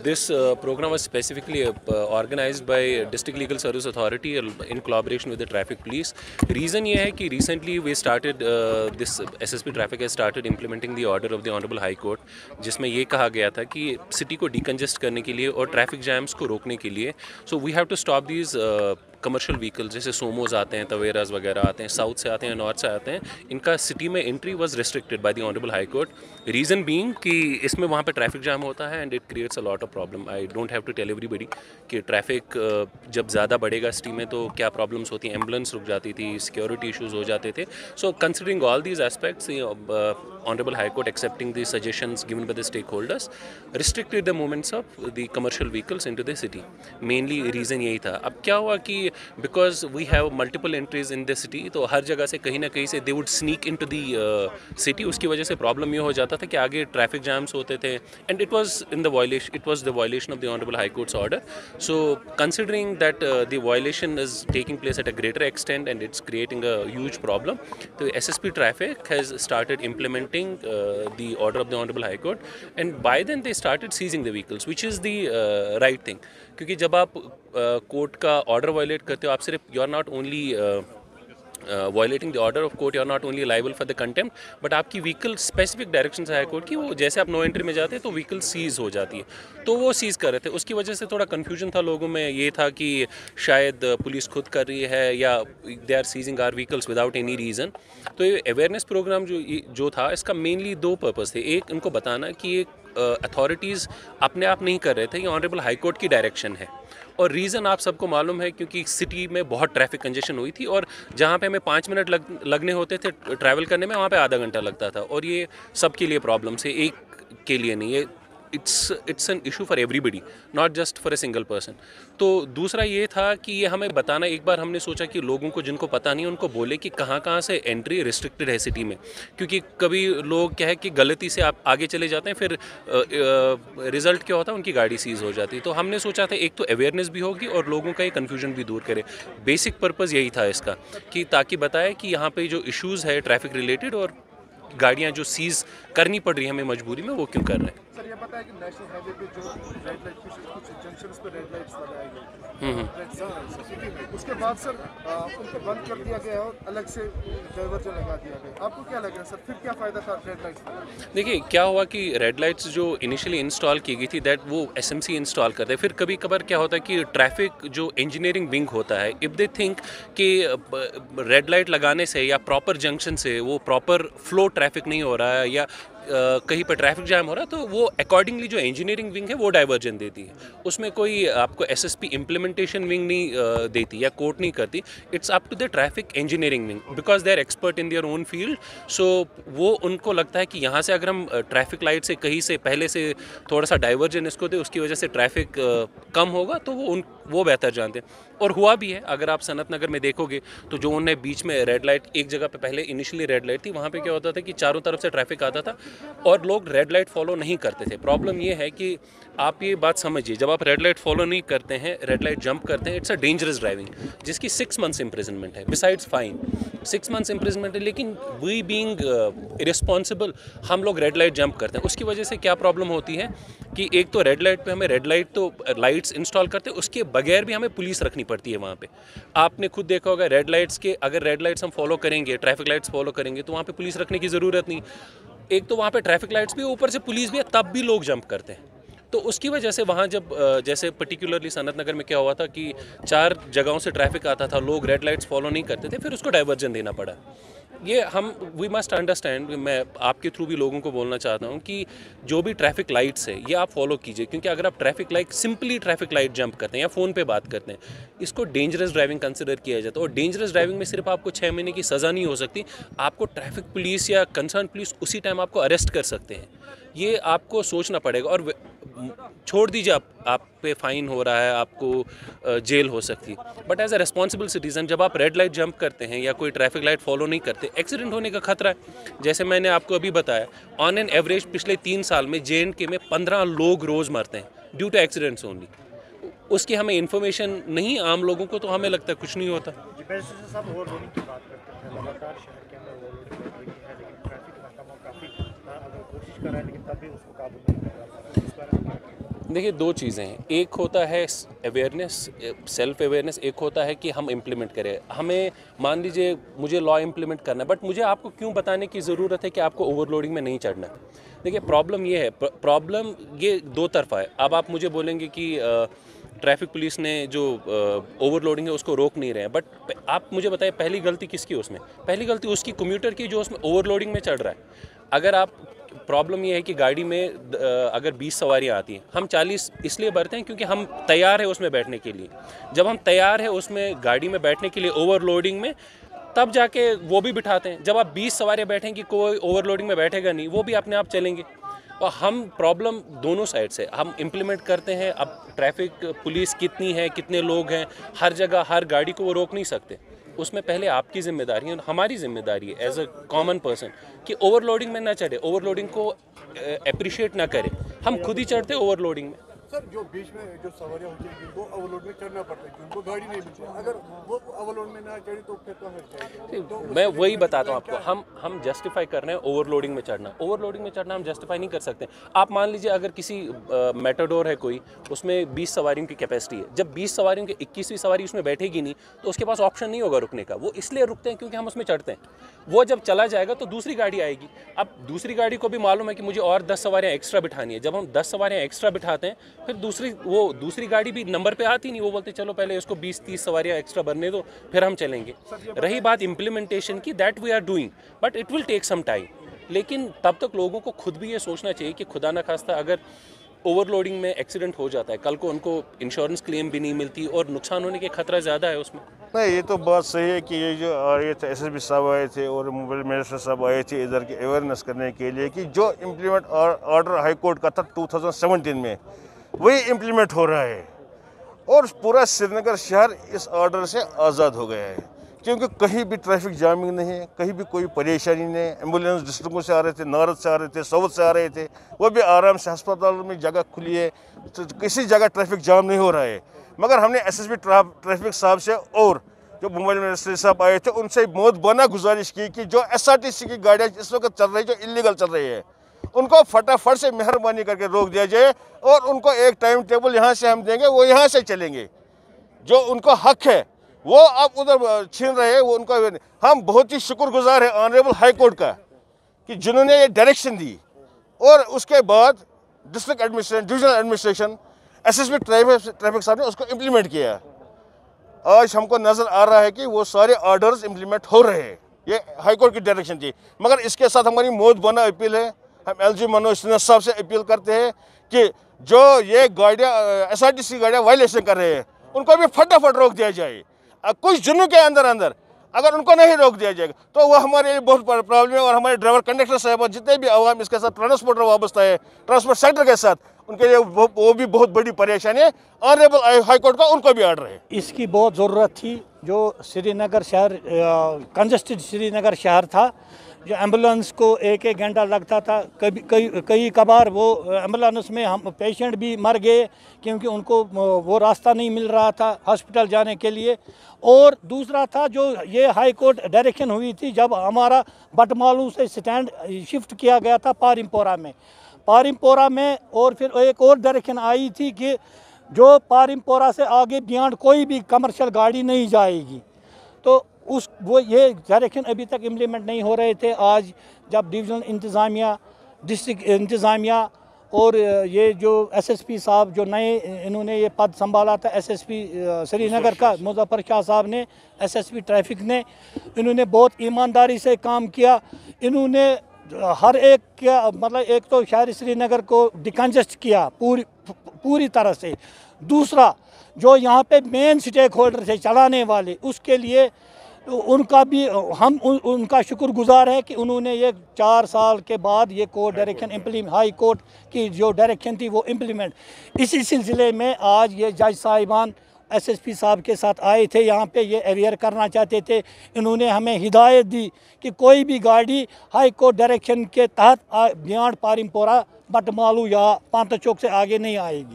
This program was specifically organized by District Legal Service Authority in collaboration with the Traffic Police. Reason ये है कि recently we started this SSP Traffic has started implementing the order of the Honorable High Court, जिसमें ये कहा गया था कि city को decongest करने के लिए और ट्रैफिक जैम्स को रोकने के लिए so we have to stop these commercial vehicles जैसे सोमोज आते हैं, तवेराज वगैरह आते हैं, साउथ से आते हैं, नॉर्थ से आते हैं, इनका सिटी में entry was restricted by the honourable high court. Reason being कि इसमें वहाँ पे ट्रैफिक जाम होता है and it creates a lot of problem. I don't have to tell everybody कि ट्रैफिक जब ज़्यादा बढ़ेगा सिटी में तो क्या प्रॉब्लम्स होती हैं. एम्बुलेंस रुक जाती थी, सिक्योरिटी इशूज़ हो जाते थे. So considering all these aspects, honourable high court accepting the suggestions given by the stakeholders restricted the movements of the commercial vehicles into the city. Mainly reason यही था. अब क्या हुआ कि because we have multiple entries in the city, तो हर जगह से कहीं ना कहीं से they would sneak into the city. उसकी वजह से प्रॉब्लम ये हो जाता था कि आगे ट्रैफिक जैम्स होते थे and it was the violation of the honourable high court's order. So considering that the violation is taking place at a greater extent and it's creating a huge problem, तो SSP traffic has started implementing the order of the honourable high court and by then they started seizing the vehicles, which is the right thing. क्योंकि जब आप court का order violet करते हो, आप सिर्फ you are not only violating the order of court, you are not only liable for the contempt, but आपकी vehicle specific direction से हाई कोर्ट की, वो जैसे आप नो एंट्री में जाते हैं तो व्हीकल सीज हो जाती है. तो वो सीज़ कर रहे थे. उसकी वजह से थोड़ा कन्फ्यूजन था लोगों में, ये था कि शायद पुलिस खुद कर रही है या they are seizing our vehicles without any reason. तो ये अवेयरनेस प्रोग्राम जो था, इसका मेनली दो पर्पज़ थे. एक, उनको बताना कि ये अथॉरिटीज़ अपने आप नहीं कर रहे थे, ये ऑनरेबल हाई कोर्ट की डायरेक्शन है. और रीज़न आप सबको मालूम है, क्योंकि सिटी में बहुत ट्रैफिक कंजेशन हुई थी और जहाँ पे हमें 5 मिनट लगने होते थे ट्रैवल करने में, वहाँ पे आधा घंटा लगता था. और ये सबके लिए प्रॉब्लम से, एक के लिए नहीं, ये it's an issue for everybody, not just for a single person. तो दूसरा ये था कि ये हमें बताना, एक बार हमने सोचा कि लोगों को जिनको पता नहीं उनको बोले कि कहाँ कहाँ से एंट्री रिस्ट्रिक्टेड है सिटी में. क्योंकि कभी लोग क्या है कि गलती से आप आगे चले जाते हैं, फिर रिज़ल्ट क्या होता है, उनकी गाड़ी सीज हो जाती है. तो हमने सोचा था एक तो अवेयरनेस भी होगी और लोगों का ये कन्फ्यूजन भी दूर करे. बेसिक पर्पज़ यही था इसका, कि ताकि बताए कि यहाँ पे जो इश्यूज़ है ट्रैफिक रिलेटेड और गाड़ियाँ जो सीज़ करनी पड़ रही है हमें मजबूरी में, वो क्यों कर रहे हैं. सर, ये पता है कि नेशनल हाईवे पे जो रेड लाइट कुछ जंक्शंस पे रेड लाइट्स लगाई गई सिटी में, उसके बाद सर उनको बंद कर दिया गया और अलग से डाइवर्जन लगा दिया गया. आपको क्या लग रहा है सर, फिर क्या फ़ायदा था रेड लाइट्स का? देखिए क्या हुआ कि रेड लाइट्स जो इनिशियली इंस्टॉल की गई थी, दैट वो एसएमसी इंस्टॉल करते हैं. फिर कभी कभार क्या होता है कि ट्रैफिक जो इंजीनियरिंग विंग होता है, इफ़ दे थिंक कि रेड लाइट लगाने से या प्रॉपर जंक्शन से वो प्रॉपर फ्लो ट्रैफिक नहीं हो रहा है या कहीं पर ट्रैफिक जैम हो रहा है, तो वो अकॉर्डिंगली जो इंजीनियरिंग विंग है वो डाइवर्जन देती है. उसमें कोई आपको एसएसपी इम्प्लीमेंटेशन विंग नहीं देती या कोर्ट नहीं करती. It's up to the traffic engineering wing, because they are expert in their own field. So वो उनको लगता है कि यहाँ से अगर हम ट्रैफिक लाइट से कहीं से पहले से थोड़ा सा डाइवर्जन इसको दे, उसकी वजह से ट्रैफिक कम होगा, तो वो बेहतर जानते हैं. और हुआ भी है. अगर आप सनत नगर में देखोगे तो जो उन्हें बीच में रेड लाइट, एक जगह पे पहले इनिशियली रेड लाइट थी, वहाँ पे क्या होता था कि चारों तरफ से ट्रैफिक आता था और लोग रेड लाइट फॉलो नहीं करते थे. प्रॉब्लम ये है कि आप ये बात समझिए, जब आप रेड लाइट फॉलो नहीं करते हैं, रेड लाइट जंप करते हैं, इट्स अ डेंजरस ड्राइविंग, जिसकी 6 मंथ्स इम्प्रिजनमेंट है, बिसाइड्स फाइन. 6 मंथ्स इम्प्रिजनमेंट है, लेकिन वी बीइंग इरिस्पॉन्सिबल हम लोग रेड लाइट जंप करते हैं. उसकी वजह से क्या प्रॉब्लम होती है कि एक तो रेड लाइट पे हमें रेड लाइट तो लाइट्स इंस्टॉल करते हैं, उसके बगैर भी हमें पुलिस रखनी पड़ती है वहाँ पे. आपने खुद देखा होगा रेड लाइट्स के, अगर रेड लाइट्स हम फॉलो करेंगे, ट्रैफिक लाइट्स फॉलो करेंगे, तो वहाँ पे पुलिस रखने की ज़रूरत नहीं. एक तो वहाँ पे ट्रैफिक लाइट्स भी, ऊपर से पुलिस भी है, तब भी लोग जंप करते हैं. तो उसकी वजह से वहाँ जब जैसे पर्टिकुलरली सनत नगर में क्या हुआ था कि 4 जगहों से ट्रैफिक आता था, लोग रेड लाइट्स फॉलो नहीं करते थे, फिर उसको डाइवर्जन देना पड़ा. ये हम वी मस्ट अंडरस्टैंड. मैं आपके थ्रू भी लोगों को बोलना चाहता हूँ कि जो भी ट्रैफिक लाइट्स है ये आप फॉलो कीजिए. क्योंकि अगर आप traffic light, simply traffic light jump करते हैं या फ़ोन पे बात करते हैं, इसको डेंजरस ड्राइविंग कंसिडर किया जाता है. और डेंजरस ड्राइविंग में सिर्फ आपको 6 महीने की सज़ा नहीं हो सकती, आपको ट्रैफिक पुलिस या कंसर्न पुलिस उसी टाइम आपको अरेस्ट कर सकते हैं. ये आपको सोचना पड़ेगा. और छोड़ दीजिए आप पे फ़ाइन हो रहा है, आपको जेल हो सकती है, but as a responsible citizen जब आप रेड लाइट जंप करते हैं या कोई ट्रैफिक लाइट फॉलो नहीं करते, एक्सीडेंट होने का खतरा है. जैसे मैंने आपको अभी बताया, ऑन एन एवरेज पिछले 3 साल में JNK में 15 लोग रोज़ मरते हैं ड्यू टू एक्सीडेंट्स ओनली. उसकी हमें इन्फॉर्मेशन नहीं, आम लोगों को तो हमें लगता है कुछ नहीं होता. सब ओवरलोडिंग की बात करते हैं, लगातार शहर के अंदर ओवरलोडिंग बढ़ रही है, लेकिन ट्रैफिक महकमा काफ़ी अगर कोशिश कर रहा है, लेकिन तब भी उसको काबू नहीं कर रहा. इस बारे में देखिए, दो चीज़ें हैं। एक होता है अवेयरनेस, सेल्फ अवेयरनेस। एक होता है कि हम इम्प्लीमेंट करें। हमें मान लीजिए मुझे लॉ इम्प्लीमेंट करना है, बट मुझे आपको क्यों बताने की ज़रूरत है कि आपको ओवरलोडिंग में नहीं चढ़ना है। देखिए, प्रॉब्लम ये है, प्रॉब्लम ये दो तरफा है। अब आप मुझे बोलेंगे कि ट्रैफिक पुलिस ने जो ओवरलोडिंग है उसको रोक नहीं रहे हैं, बट आप मुझे बताइए पहली गलती किसकी उसमें? पहली गलती उसकी कम्यूटर की जो उसमें ओवरलोडिंग में चढ़ रहा है। अगर आप प्रॉब्लम ये है कि गाड़ी में अगर 20 सवारियां आती हैं, हम 40 इसलिए भरते हैं क्योंकि हम तैयार है उसमें बैठने के लिए। जब हम तैयार है उसमें गाड़ी में बैठने के लिए ओवरलोडिंग में, तब जाके वो भी बिठाते हैं। जब आप 20 सवारियां बैठेंगे, कोई ओवरलोडिंग में बैठेगा नहीं, वो भी अपने आप चलेंगे। और हम प्रॉब्लम दोनों साइड से हम इम्प्लीमेंट करते हैं। अब ट्रैफिक पुलिस कितनी है, कितने लोग हैं, हर जगह हर गाड़ी को वो रोक नहीं सकते। उसमें पहले आपकी जिम्मेदारी है और हमारी जिम्मेदारी है एज अ कॉमन पर्सन कि ओवरलोडिंग में ना चढ़े, ओवरलोडिंग को अप्रिशिएट ना करें। हम खुद ही चढ़ते ओवरलोडिंग में। सर जो बीच में जो सवारियां होती हैं जिनको ओवरलोड में चढ़ना पड़ता है, जिनको गाड़ी नहीं मिलती है, अगर वो ओवरलोड में ना चढ़े तो फिर कहाँ जाएगी? तो मैं वही बताता हूँ आपको। हम जस्टिफाई कर रहे हैं ओवरलोडिंग में चढ़ना। ओवरलोडिंग में चढ़ना हम जस्टिफाई नहीं कर सकते। आप मान लीजिए अगर किसी मेटाडोर है कोई, उसमें 20 सवारियों की कैपेसिटी है। जब 20 सवारियों की 21वीं सवारी उसमें बैठेगी नहीं, तो उसके पास ऑप्शन नहीं होगा रुकने का। वो इसलिए रुकते हैं क्योंकि हम उसमें चढ़ते हैं। वो जब चला जाएगा तो दूसरी गाड़ी आएगी। अब दूसरी गाड़ी को भी मालूम है कि मुझे और 10 सवारियाँ एक्स्ट्रा बिठानी है। जब हम 10 सवारियाँ एक्स्ट्रा बिठाते हैं, फिर दूसरी गाड़ी भी नंबर पे आती नहीं। वो बोलते चलो पहले इसको 20-30 सवारियाँ एक्स्ट्रा भरने दो, फिर हम चलेंगे। रही बात इम्प्लीमेंटेशन की, that we are doing, but it will take some time. लेकिन तब तक लोगों को खुद भी ये सोचना चाहिए कि खुदा न खास्ता अगर ओवरलोडिंग में एक्सीडेंट हो जाता है, कल को उनको इंश्योरेंस क्लेम भी नहीं मिलती और नुकसान होने के खतरा ज़्यादा है उसमें। नहीं, ये तो बात सही है कि ये जो आए थे एसएसपी साहब आए थे और मोबाइल मिनिस्टर साहब आए थे इधर की अवेयरनेस करने के लिए कि जो इम्प्लीमेंट ऑर्डर हाई कोर्ट का था 2017 में, वही इम्प्लीमेंट हो रहा है और पूरा श्रीनगर शहर इस ऑर्डर से आज़ाद हो गया है। क्योंकि कहीं भी ट्रैफिक जामिंग नहीं है, कहीं भी कोई परेशानी नहीं है। एम्बुलेंस डिस्ट्रिक्टों से आ रहे थे, नारद से आ रहे थे, साउथ से आ रहे थे, वो भी आराम से, अस्पतालों में जगह खुली है, तो किसी जगह ट्रैफिक जाम नहीं हो रहा है। मगर हमने एसएसपी ट्रैफिक साहब से और जो मोबाइल मिनिस्टर साहब आए थे उनसे बहुत बना गुजारिश की कि जो एसआरटीसी की गाड़ियाँ इस वक्त चल रही है, जो इलीगल चल रही है, उनको फटाफट से मेहरबानी करके रोक दिया जाए और उनको एक टाइम टेबल यहाँ से हम देंगे, वो यहाँ से चलेंगे। जो उनको हक है वो अब उधर छीन रहे हैं, वो उनको। हम बहुत ही शुक्रगुजार हैं ऑनरेबल हाई कोर्ट का कि जिन्होंने ये डायरेक्शन दी और उसके बाद district administration, divisional administration, SSP traffic साहब ने उसको इम्प्लीमेंट किया। आज हमको नज़र आ रहा है कि वो सारे ऑर्डर्स इम्प्लीमेंट हो रहे हैं। ये हाई कोर्ट की डायरेक्शन थी। मगर इसके साथ हमारी मौत बना अपील है। हम एलजी मनोज सिन्हा साहब से अपील करते हैं कि जो ये गाड़ियाँ एसआरटीसी गाड़ियाँ वायलेशन कर रहे हैं, उनको भी फटाफट रोक दिया जाए। कुछ दिनों के अंदर अंदर अगर उनको नहीं रोक दिया जाएगा तो वह हमारे लिए बहुत बड़ा प्रॉब्लम है। और हमारे ड्राइवर, कंडक्टर साहब, जितने भी आवाम इसके साथ ट्रांसपोर्टर वाबस्ता है, ट्रांसपोर्ट सेक्टर के साथ, उनके लिए वो भी बहुत बड़ी परेशानी है। ऑनरेबल हाई कोर्ट का उनको भी ऑर्डर है। इसकी बहुत ज़रूरत थी। जो श्रीनगर शहर कंजस्टेड श्रीनगर शहर था, जो एम्बुलेंस को एक घंटा लगता था, कई कबार वो एम्बुलेंस में हम पेशेंट भी मर गए क्योंकि उनको वो रास्ता नहीं मिल रहा था हॉस्पिटल जाने के लिए। और दूसरा था जो ये हाई कोर्ट डायरेक्शन हुई थी जब हमारा बटमालू से स्टैंड शिफ्ट किया गया था पारिमपोरा में, और फिर एक और डायरेक्शन आई थी कि जो पारिमपोरा से आगे बियॉन्ड कोई भी कमर्शियल गाड़ी नहीं जाएगी। तो ये डायरेक्शन अभी तक इम्प्लीमेंट नहीं हो रहे थे। आज जब डिविजनल इंतज़ामिया, डिस्ट्रिक्ट इंतज़ामिया और ये जो एसएसपी साहब जो नए इन्होंने ये पद संभाला था, एसएसपी श्रीनगर का मुज़फ़्फ़र शाह साहब ने, एसएसपी ट्रैफिक ने, इन्होंने बहुत ईमानदारी से काम किया। इन्होंने हर एक क्या मतलब, एक तो शहर श्रीनगर को डिकंजेस्ट किया पूरी तरह से। दूसरा जो यहाँ पे मेन स्टेक होल्डर थे चलाने वाले, उसके लिए उनका भी हम उनका शुक्रगुजार है कि उन्होंने ये 4 साल के बाद ये कोर्ट डायरेक्शन हाई कोर्ट की जो डायरेक्शन थी वो इम्प्लीमेंट। इसी सिलसिले में आज ये जज साहिबान एसएसपी साहब के साथ आए थे यहाँ पे, ये अवेयर करना चाहते थे। इन्होंने हमें हिदायत दी कि कोई भी गाड़ी हाई कोर्ट डायरेक्शन के तहत बियॉन्ड पारिमपोरा, बटमालू या पांता चौक से आगे नहीं आएगी।